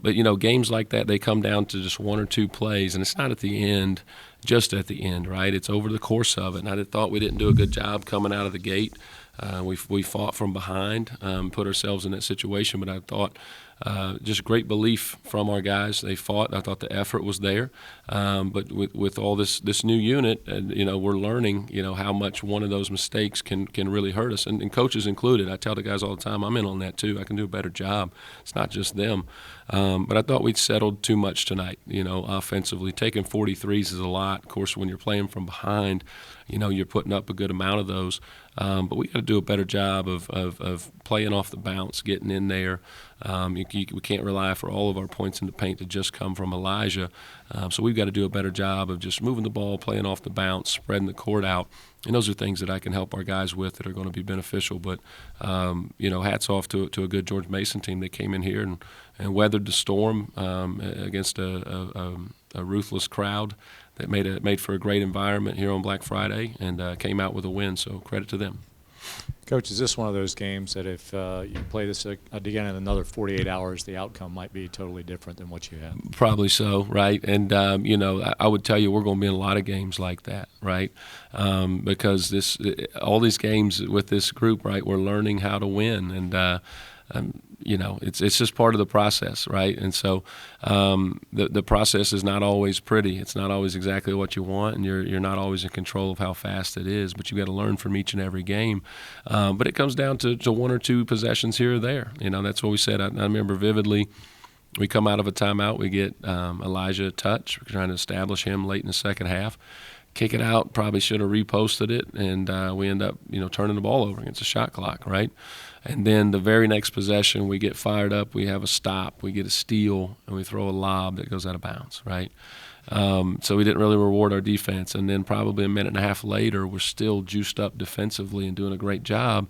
But, you know, games like that, they come down to just one or two plays, and it's not at the end, just at the end, right? It's over the course of it. And I thought we didn't do a good job coming out of the gate. We fought from behind, put ourselves in that situation, but I thought just great belief from our guys. They fought. I thought the effort was there. But with all this new unit, you know, we're learning, you know, how much one of those mistakes can really hurt us, and coaches included. I tell the guys all the time, I'm in on that too. I can do a better job. It's not just them. But I thought we'd settled too much tonight, you know, offensively. Taking 43s is a lot. Of course, when you're playing from behind, you know, you're putting up a good amount of those. But we got to do a better job of playing off the bounce, getting in there. We can't rely for all of our points in the paint to just come from Elijah. So we've got to do a better job of just moving the ball, playing off the bounce, spreading the court out. And those are things that I can help our guys with that are going to be beneficial. But, you know, hats off to a good George Mason team. They came in here and weathered the storm against a ruthless crowd that made for a great environment here on Black Friday and came out with a win. So credit to them. Coach, is this one of those games that if you play this again in another 48 hours, the outcome might be totally different than what you had? Probably so, right? And, you know, I would tell you we're going to be in a lot of games like that, right? Because all these games with this group, right, we're learning how to win. And, you know, it's just part of the process, right? And so the process is not always pretty. It's not always exactly what you want, and you're not always in control of how fast it is. But you've got to learn from each and every game. But it comes down to one or two possessions here or there. You know, that's what we said. I remember vividly. We come out of a timeout. We get Elijah a touch. We're trying to establish him late in the second half. Kick it out. Probably should have reposted it, and we end up, you know, turning the ball over against a shot clock, right? And then the very next possession, we get fired up. We have a stop. We get a steal, and we throw a lob that goes out of bounds, right? So we didn't really reward our defense. And then probably a minute and a half later, we're still juiced up defensively and doing a great job.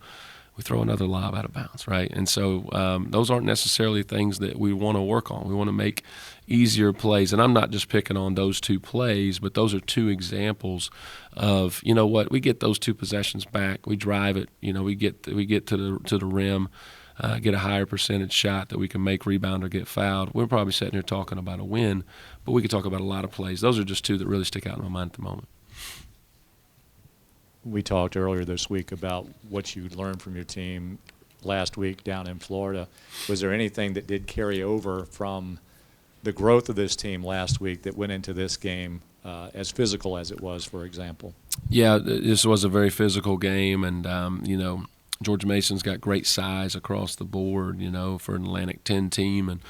We throw another lob out of bounds, right? And so those aren't necessarily things that we want to work on. We want to make easier plays. And I'm not just picking on those two plays, but those are two examples of, you know what, we get those two possessions back, we drive it, you know, we get to the rim, get a higher percentage shot that we can make, rebound, or get fouled. We're probably sitting here talking about a win, but we could talk about a lot of plays. Those are just two that really stick out in my mind at the moment. We talked earlier this week about what you learned from your team last week down in Florida. Was there anything that did carry over from the growth of this team last week that went into this game, as physical as it was, for example? Yeah, this was a very physical game, and, you know, George Mason's got great size across the board, you know, for an Atlantic 10 team. And,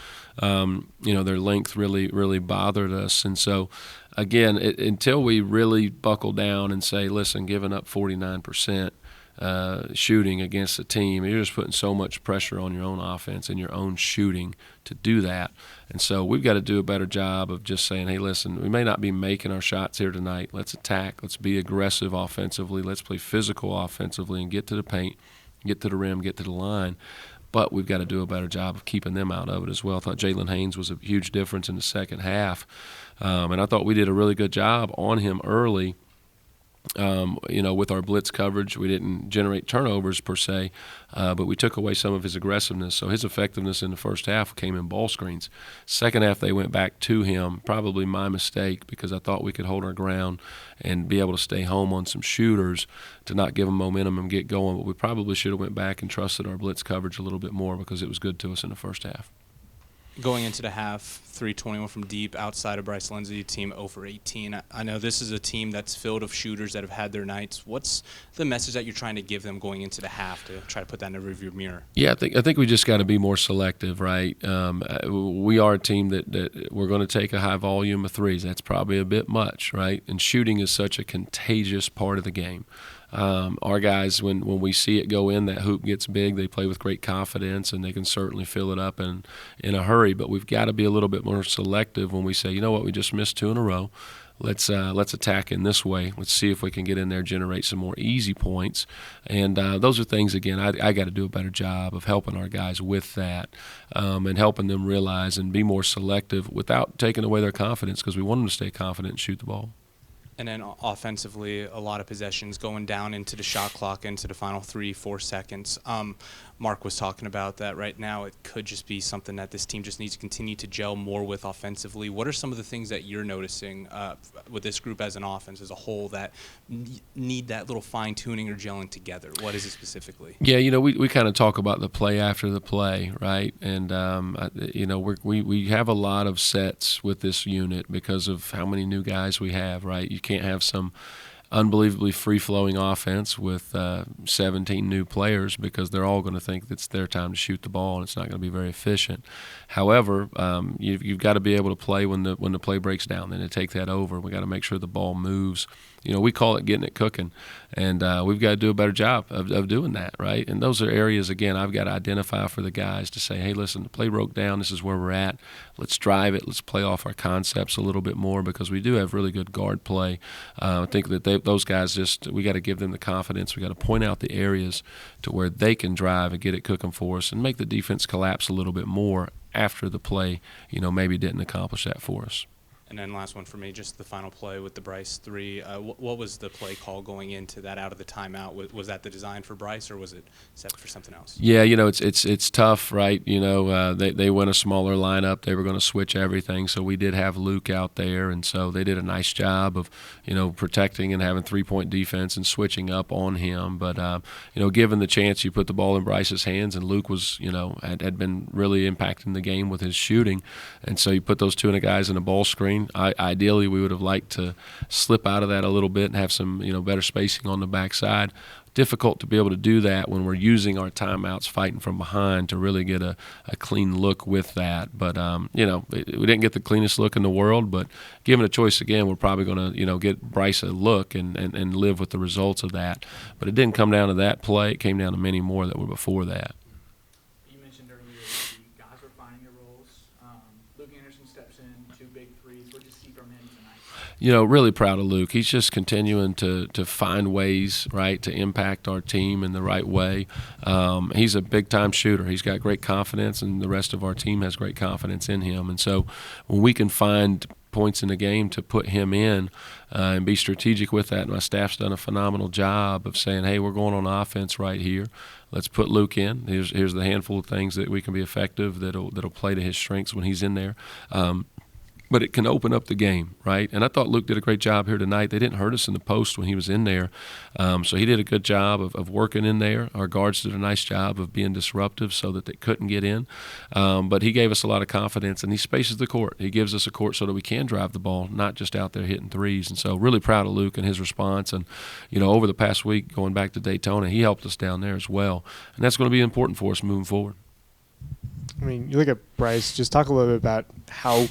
you know, their length really bothered us. And so, again, until we really buckle down and say, listen, giving up 49% shooting against a team, you're just putting so much pressure on your own offense and your own shooting to do that. And so we've got to do a better job of just saying, hey, listen, we may not be making our shots here tonight. Let's attack. Let's be aggressive offensively. Let's play physical offensively and get to the paint, get to the rim, get to the line. But we've got to do a better job of keeping them out of it as well. I thought Jalen Haynes was a huge difference in the second half. And I thought we did a really good job on him early. You know, with our blitz coverage, we didn't generate turnovers per se, but we took away some of his aggressiveness. So his effectiveness in the first half came in ball screens. Second half, they went back to him. Probably my mistake, because I thought we could hold our ground and be able to stay home on some shooters to not give them momentum and get going. But we probably should have went back and trusted our blitz coverage a little bit more, because it was good to us in the first half. Going into the half, 321 from deep, outside of Bryce Lindsey, team 0 for 18. I know this is a team that's filled of shooters that have had their nights. What's the message that you're trying to give them going into the half to try to put that in the rearview mirror? Yeah, I think we just got to be more selective, right? We are a team that we're going to take a high volume of threes. That's probably a bit much, right? And shooting is such a contagious part of the game. Our guys, when we see it go in, that hoop gets big. They play with great confidence, and they can certainly fill it up in a hurry. But we've got to be a little bit more selective when we say, you know what, we just missed 2 in a row. Let's attack in this way. Let's see if we can get in there, generate some more easy points. And those are things, again, I got to do a better job of helping our guys with that, and helping them realize and be more selective without taking away their confidence, because we want them to stay confident and shoot the ball. And then offensively, a lot of possessions going down into the shot clock, into the final 3-4 seconds. Mark was talking about that right now it could just be something that this team just needs to continue to gel more with offensively. What are some of the things that you're noticing with this group as an offense as a whole that need that little fine-tuning or gelling together? What is it specifically? Yeah, we kind of talk about the play after the play, right? And, we have a lot of sets with this unit because of how many new guys we have, right? You can't have some unbelievably free-flowing offense with 17 new players because they're all going to think it's their time to shoot the ball and it's not going to be very efficient. However, you've got to be able to play when the play breaks down, then to take that over. We got to make sure the ball moves. We call it getting it cooking, and we've got to do a better job of doing that, right? And those are areas, again, I've got to identify for the guys to say, hey, listen, the play broke down. This is where we're at. Let's drive it. Let's play off our concepts a little bit more because we do have really good guard play. I think that those guys we got to give them the confidence. We got to point out the areas to where they can drive and get it cooking for us and make the defense collapse a little bit more after the play, maybe didn't accomplish that for us. And then last one for me, just the final play with the Bryce three. What was the play call going into that out of the timeout? Was that the design for Bryce, or was it set for something else? Yeah, it's tough, right? They went a smaller lineup. They were going to switch everything, so we did have Luke out there, and so they did a nice job of protecting and having three-point defense and switching up on him. But given the chance, you put the ball in Bryce's hands, and Luke was had been really impacting the game with his shooting, and so you put those two guys in a ball screen. Ideally, we would have liked to slip out of that a little bit and have some better spacing on the backside. Difficult to be able to do that when we're using our timeouts fighting from behind to really get a clean look with that. But, we didn't get the cleanest look in the world, but given a choice again, we're probably going to, get Bryce a look and live with the results of that. But it didn't come down to that play. It came down to many more that were before that. You mentioned earlier the guys were finding their roles. Luke Anderson steps in, 2 big threes. What did you see from him tonight? Really proud of Luke. He's just continuing to find ways, right, to impact our team in the right way. He's a big-time shooter. He's got great confidence, and the rest of our team has great confidence in him. And so when we can find points in the game to put him in and be strategic with that, and my staff's done a phenomenal job of saying, hey, we're going on offense right here. Let's put Luke in. Here's the handful of things that we can be effective that'll play to his strengths when he's in there. But it can open up the game, right? And I thought Luke did a great job here tonight. They didn't hurt us in the post when he was in there. So he did a good job of working in there. Our guards did a nice job of being disruptive so that they couldn't get in. But he gave us a lot of confidence, and he spaces the court. He gives us a court so that we can drive the ball, not just out there hitting threes. And so really proud of Luke and his response. And, over the past week, going back to Daytona, he helped us down there as well. And that's going to be important for us moving forward. I mean, you look at Bryce, just talk a little bit about how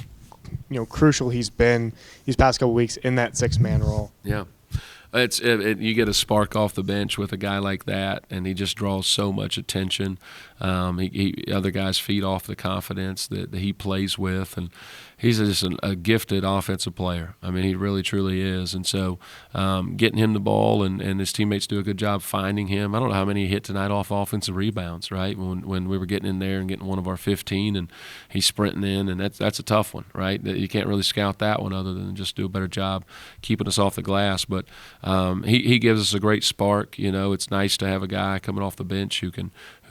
crucial he's been these past couple weeks in that 6-man role. Yeah. You get a spark off the bench with a guy like that, and he just draws so much attention. Other guys feed off the confidence that he plays with, and he's just a gifted offensive player. I mean, he really, truly is. And so getting him the ball and his teammates do a good job finding him. I don't know how many he hit tonight off offensive rebounds, right, when we were getting in there and getting one of our 15, and he's sprinting in, and that's a tough one, right? You can't really scout that one other than just do a better job keeping us off the glass. But he gives us a great spark. It's nice to have a guy coming off the bench who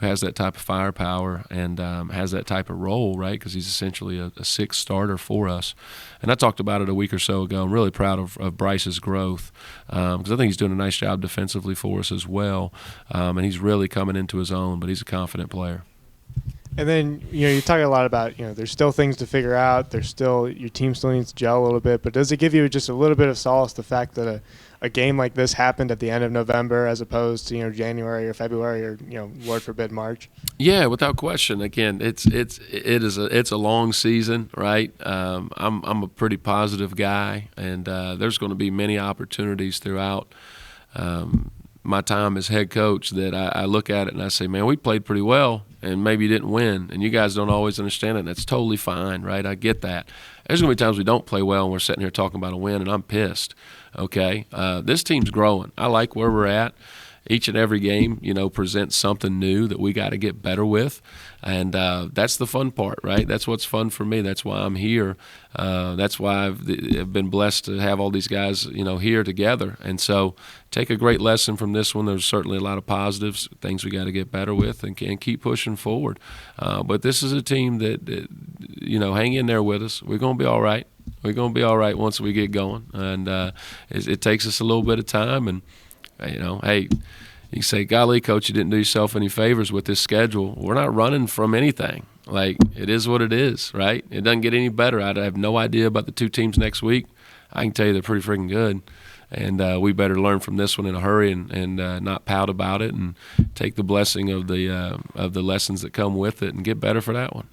has that type of firepower and has that type of role, right? Because he's essentially a 6th starter for us. And I talked about it a week or so ago. I'm really proud of Bryce's growth because I think he's doing a nice job defensively for us as well. And he's really coming into his own, but he's a confident player. And then, you talk a lot about, there's still things to figure out. Your team still needs to gel a little bit. But does it give you just a little bit of solace, the fact that a game like this happened at the end of November as opposed to, January or February or, Lord forbid, March? Yeah, without question. Again, it's a long season, right? I'm a pretty positive guy, and there's going to be many opportunities throughout my time as head coach that I look at it and I say, man, we played pretty well and maybe didn't win, and you guys don't always understand it, and that's totally fine, right? I get that. There's going to be times we don't play well and we're sitting here talking about a win, and I'm pissed, okay? This team's growing. I like where we're at. each and every game, presents something new that we got to get better with, and that's the fun part, right? That's what's fun for me. That's why I'm here. That's why I've been blessed to have all these guys, here together. And so, take a great lesson from this one. There's certainly a lot of positives, things we got to get better with, and keep pushing forward. But this is a team that hang in there with us. We're going to be all right. We're going to be all right once we get going, and it takes us a little bit of time. And hey, you say, golly, coach, you didn't do yourself any favors with this schedule. We're not running from anything. Like, it is what it is, right? It doesn't get any better. I have no idea about the two teams next week. I can tell you they're pretty freaking good, and we better learn from this one in a hurry and not pout about it, and take the blessing of the lessons that come with it and get better for that one.